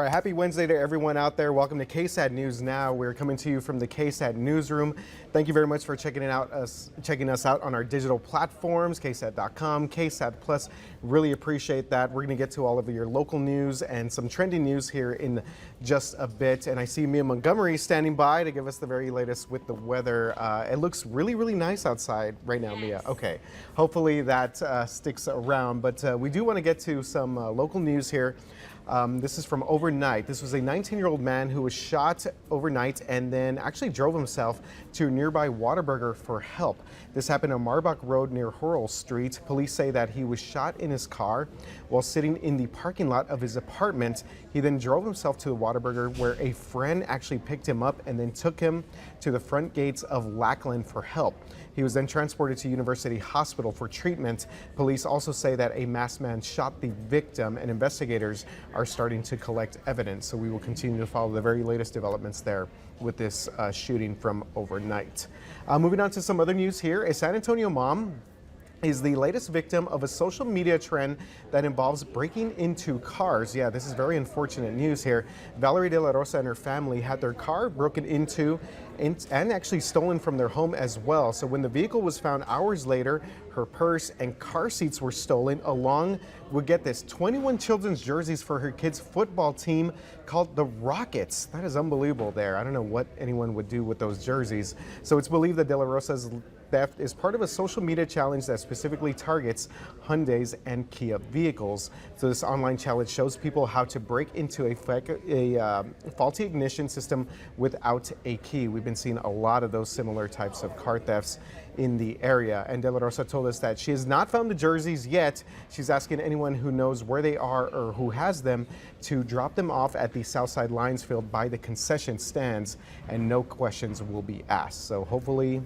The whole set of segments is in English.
right, happy Wednesday to everyone out there. Welcome to KSAT News Now. We're coming to you from the KSAT newsroom. Thank you very much for checking us out on our digital platforms, ksat.com, KSAT Plus. Really appreciate that. We're going to get to all of your local news and some trending news here in just a bit. And I see Mia Montgomery standing by to give us the very latest with the weather. It looks really, really nice outside right now, yes. Mia. Okay, hopefully that sticks around. But we do want to get to some local news here. This is from overnight. This was a 19-year-old man who was shot overnight and then actually drove himself to a nearby Whataburger for help. This happened on Marbach Road near Hurrell Street. Police say that he was shot in his car while sitting in the parking lot of his apartment. He then drove himself to the Whataburger, where a friend actually picked him up and then took him to the front gates of Lackland for help. He was then transported to University Hospital for treatment. Police also say that a masked man shot the victim, and investigators are starting to collect evidence. So we will continue to follow the very latest developments there with this shooting from overnight. Moving on to some other news here. A San Antonio mom is the latest victim of a social media trend that involves breaking into cars. Yeah, this is very unfortunate news here. Valerie De La Rosa and her family had their car broken into and actually stolen from their home as well. So when the vehicle was found hours later, her purse and car seats were stolen, along with, get this, 21 children's jerseys for her kids' football team called the Rockets. That is unbelievable there. I don't know what anyone would do with those jerseys. So it's believed that De La Rosa's theft is part of a social media challenge that specifically targets Hyundais and Kia vehicles. So this online challenge shows people how to break into a faulty ignition system without a key. We've been seeing a lot of those similar types of car thefts in the area. And De La Rosa told us that she has not found the jerseys yet. She's asking anyone who knows where they are or who has them to drop them off at the Southside Lions Field by the concession stands, and no questions will be asked. So hopefully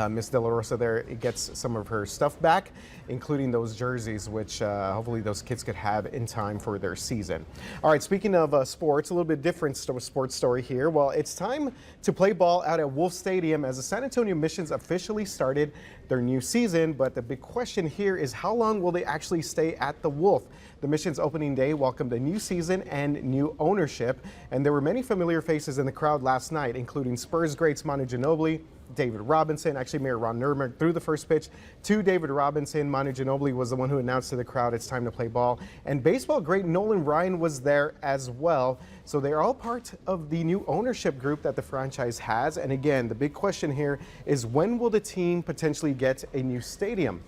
Miss De La Rosa there gets some of her stuff back, including those jerseys, which hopefully those kids could have in time for their season. All right, speaking of sports, a little bit different sports story here. Well, it's time to play ball out at Wolf Stadium as the San Antonio Missions officially started their new season. But the big question here is, how long will they actually stay at the Wolf? The Missions opening day welcomed a new season and new ownership, and there were many familiar faces in the crowd last night, including Spurs greats Manu Ginobili, David Robinson. Actually, Mayor Ron Nuremberg threw the first pitch to David Robinson. Manu Ginobili was the one who announced to the crowd it's time to play ball. And baseball great Nolan Ryan was there as well. So they're all part of the new ownership group that the franchise has. And again, the big question here is, when will the team potentially get a new stadium?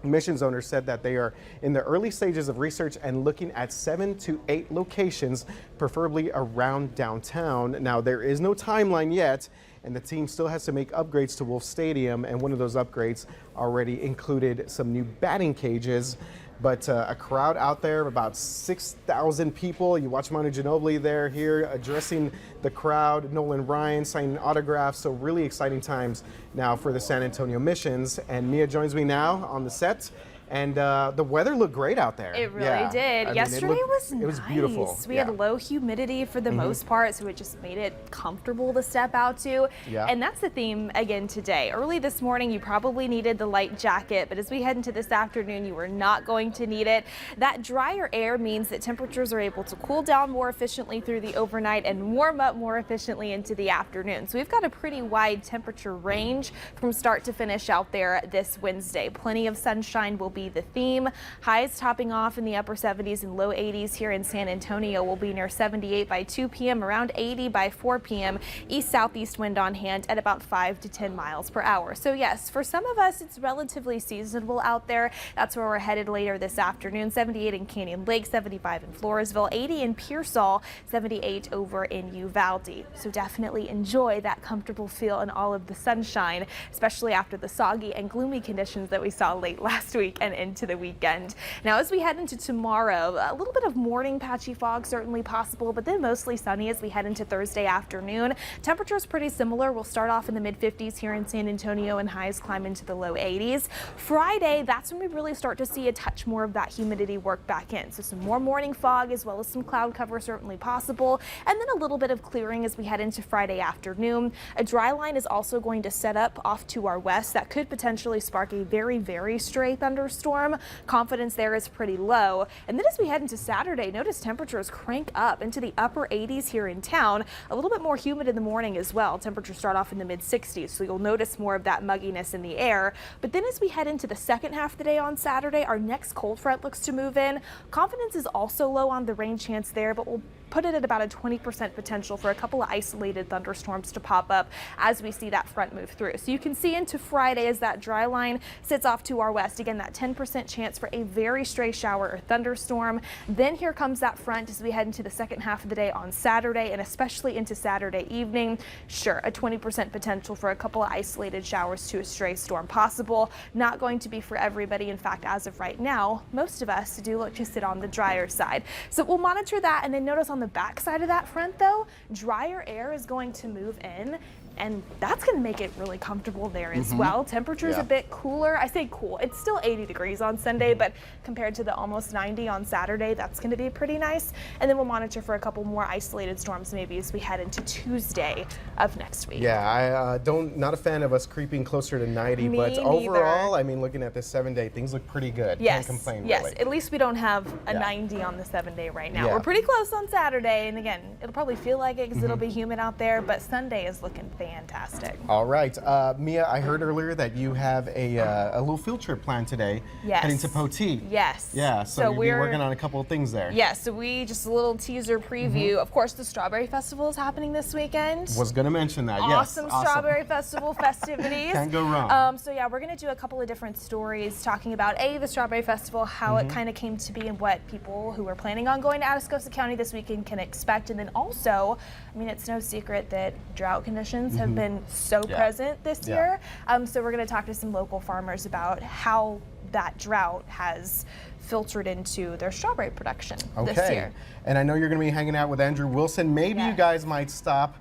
Missions owners said that they are in the early stages of research and looking at 7 to 8 locations, preferably around downtown. Now, there is no timeline yet, and the team still has to make upgrades to Wolf Stadium, and one of those upgrades already included some new batting cages. But a crowd out there of about 6,000 people. You watch Manu Ginobili there, here addressing the crowd, Nolan Ryan signing autographs. So really exciting times now for the San Antonio Missions. And Mia joins me now on the set. And the weather looked great out there. It really did. I mean, Yesterday was nice. It was beautiful. We had low humidity for the most part, so it just made it comfortable to step out to. Yeah. And that's the theme again today. Early this morning, you probably needed the light jacket, but as we head into this afternoon, you are not going to need it. That drier air means that temperatures are able to cool down more efficiently through the overnight and warm up more efficiently into the afternoon. So we've got a pretty wide temperature range from start to finish out there this Wednesday. Plenty of sunshine will be the theme. Highs topping off in the upper 70s and low 80s here in San Antonio. Will be near 78 by 2 p.m., around 80 by 4 p.m. East-southeast wind on hand at about 5 to 10 miles per hour. So yes, for some of us, it's relatively seasonable out there. That's where we're headed later this afternoon. 78 in Canyon Lake, 75 in Floresville, 80 in Pearsall, 78 over in Uvalde. So definitely enjoy that comfortable feel and all of the sunshine, especially after the soggy and gloomy conditions that we saw late last week and into the weekend. Now, as we head into tomorrow, a little bit of morning patchy fog certainly possible, but then mostly sunny as we head into Thursday afternoon. Temperatures pretty similar. We'll start off in the mid-50s here in San Antonio and highs climb into the low 80s. Friday, that's when we really start to see a touch more of that humidity work back in. So some more morning fog as well as some cloud cover certainly possible, and then a little bit of clearing as we head into Friday afternoon. A dry line is also going to set up off to our west that could potentially spark a very, very stray thunderstorm thunderstorm. Confidence there is pretty low. And then as we head into Saturday, notice temperatures crank up into the upper 80s here in town. A little bit more humid in the morning as well. Temperatures start off in the mid 60s, so you'll notice more of that mugginess in the air. But then as we head into the second half of the day on Saturday, our next cold front looks to move in. Confidence is also low on the rain chance there, but we'll put it at about a 20% potential for a couple of isolated thunderstorms to pop up as we see that front move through. So you can see into Friday as that dry line sits off to our west. Again, that 10% chance for a very stray shower or thunderstorm. Then here comes that front as we head into the second half of the day on Saturday and especially into Saturday evening. Sure, a 20% potential for a couple of isolated showers to a stray storm possible. Not going to be for everybody. In fact, as of right now, most of us do look to sit on the drier side. So we'll monitor that, and then notice on the back side of that front though, drier air is going to move in, and that's going to make it really comfortable there as well. Temperatures a bit cooler. I say cool. It's still 80 degrees on Sunday, but compared to the almost 90 on Saturday, that's going to be pretty nice. And then we'll monitor for a couple more isolated storms maybe as we head into Tuesday of next week. Yeah, not a fan of us creeping closer to 90, but overall, I mean, looking at this 7-day, things look pretty good. Yes. Can't complain, yes. really. At least we don't have a 90 on the 7-day right now. We're pretty close on Saturday, and again, it'll probably feel like it because it'll be humid out there, but Sunday is looking fantastic. All right. Mia, I heard earlier that you have a little field trip planned today. Yes. Heading to Poteet. Yes. Yeah, so we're working on a couple of things there. Yes, so just a little teaser preview. Of course, the Strawberry Festival is happening this weekend. Was going to mention that, Awesome Strawberry Festival festivities. Can't go wrong. So yeah, we're going to do a couple of different stories talking about the Strawberry Festival, how it kind of came to be and what people who are planning on going to Atascosa County this weekend can expect. And then also, I mean, it's no secret that drought conditions have been so present this year. So we're going to talk to some local farmers about how that drought has filtered into their strawberry production this year. And I know you're going to be hanging out with Andrew Wilson. Maybe you guys might stop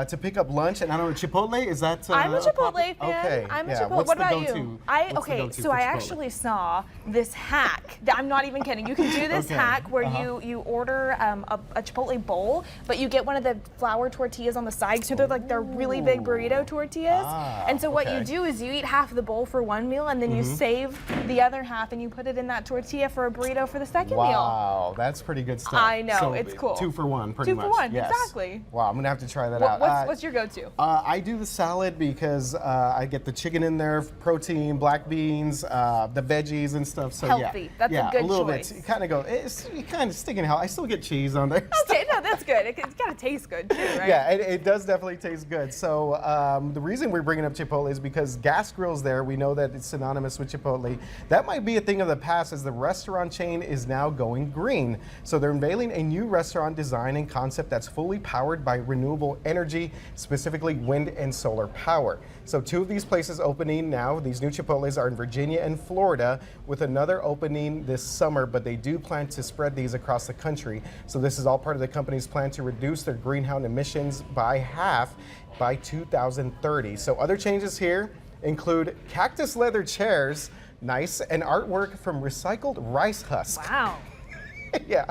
to pick up lunch, and I don't know, Chipotle, is that I'm a Chipotle fan. Okay. I'm a Chipotle. What about you? So I actually saw this hack. I'm not even kidding. You can do this hack where you order a Chipotle bowl, but you get one of the flour tortillas on the side, so they're really big burrito tortillas. And so what you do is you eat half the bowl for one meal, and then you save the other half and you put it in that tortilla for a burrito for the second meal. Wow, that's pretty good stuff. I know, so it's cool. 2 for 1, pretty much. 2 for 1, yes. exactly. Wow, I'm gonna have to try that out. What's your go-to? I do the salad because I get the chicken in there, protein, black beans, the veggies and stuff. So healthy. That's a good little choice. bit. You kind of go. You kind of sticking health. I still get cheese on there. Okay, no, that's good. It's got to taste good too, right? Yeah, it does definitely taste good. So the reason we're bringing up Chipotle is because gas grills there, we know that it's synonymous with Chipotle. That might be a thing of the past as the restaurant chain is now going green. So they're unveiling a new restaurant design and concept that's fully powered by renewable energy, specifically wind and solar power. So 2 of these places opening now. These new Chipotles are in Virginia and Florida, with another opening this summer, but they do plan to spread these across the country. So this is all part of the company's plan to reduce their greenhouse emissions by half by 2030. So other changes here include cactus leather chairs, nice, and artwork from recycled rice husk. Wow. Yeah,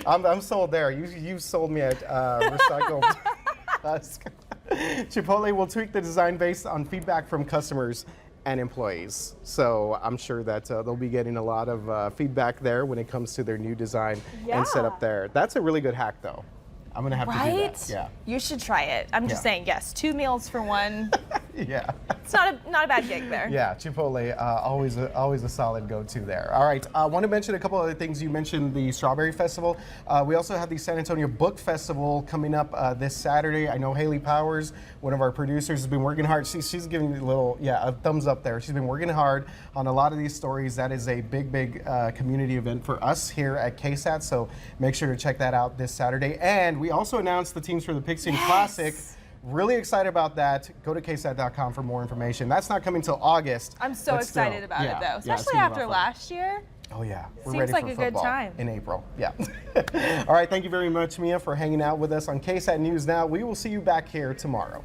I'm sold there. You sold me at recycled husk. Chipotle will tweak the design based on feedback from customers and employees. So I'm sure that they'll be getting a lot of feedback there when it comes to their new design and setup there. That's a really good hack, though. I'm gonna have to do that. Yeah. You should try it. I'm just saying, yes, 2 meals for one. Yeah. It's not a bad gig there. Yeah, Chipotle, always a solid go-to there. All right, I want to mention a couple other things. You mentioned the Strawberry Festival. We also have the San Antonio Book Festival coming up this Saturday. I know Haley Powers, one of our producers, has been working hard. She's giving me a thumbs up there. She's been working hard on a lot of these stories. That is a big community event for us here at KSAT, so make sure to check that out this Saturday. And we also announced the teams for the Pigskin Classic. Really excited about that. Go to KSAT.com for more information. That's not coming till August. I'm so excited about it, though, especially after last year. Oh, yeah. We're Seems ready like for a good time. In April. Yeah. All right. Thank you very much, Mia, for hanging out with us on KSAT News Now. We will see you back here tomorrow.